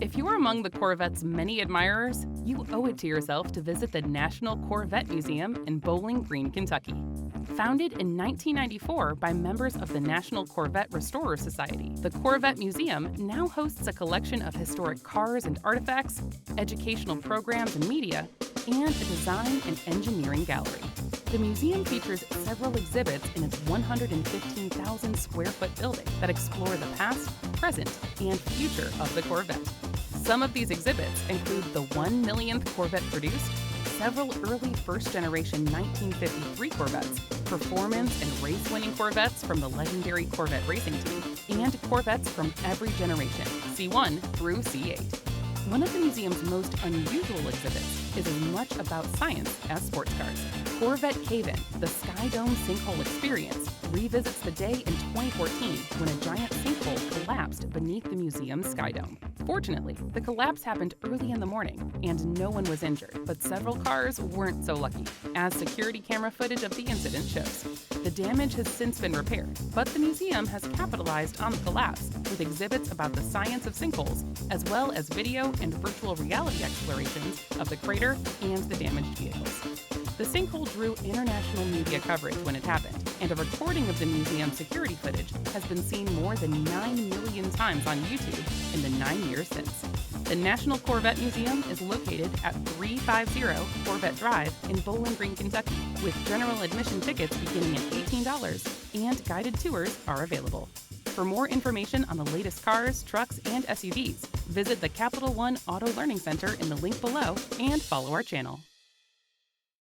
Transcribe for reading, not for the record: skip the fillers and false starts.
If you are among the Corvette's many admirers, you owe it to yourself to visit the National Corvette Museum in Bowling Green, Kentucky. Founded in 1994 by members of the National Corvette Restorer Society, the Corvette Museum now hosts a collection of historic cars and artifacts, educational programs and media, and a design and engineering gallery. The museum features several exhibits in its 115,000 square foot building that explore the past, present, and future of the Corvette. Some of these exhibits include the 1 millionth Corvette produced, several early first-generation 1953 Corvettes, performance and race-winning Corvettes from the legendary Corvette racing team, and Corvettes from every generation, C1 through C8. One of the museum's most unusual exhibits is as much about science as sports cars. Corvette Cave-In, the Sky Dome Sinkhole Experience, revisits the day in 2014 when a giant sinkhole collapsed beneath the museum's Sky Dome. Fortunately, the collapse happened early in the morning, and no one was injured, but several cars weren't so lucky, as security camera footage of the incident shows. The damage has since been repaired, but the museum has capitalized on the collapse with exhibits about the science of sinkholes, as well as video and virtual reality explorations of the crater and the damaged vehicles. The sinkhole drew international media coverage when it happened, and a recording of the museum's security footage has been seen more than 9 million times on YouTube in the 9 years since. The National Corvette Museum is located at 350 Corvette Drive in Bowling Green, Kentucky, with general admission tickets beginning at $18 and guided tours are available. For more information on the latest cars, trucks, and SUVs, visit the Capital One Auto Learning Center in the link below and follow our channel.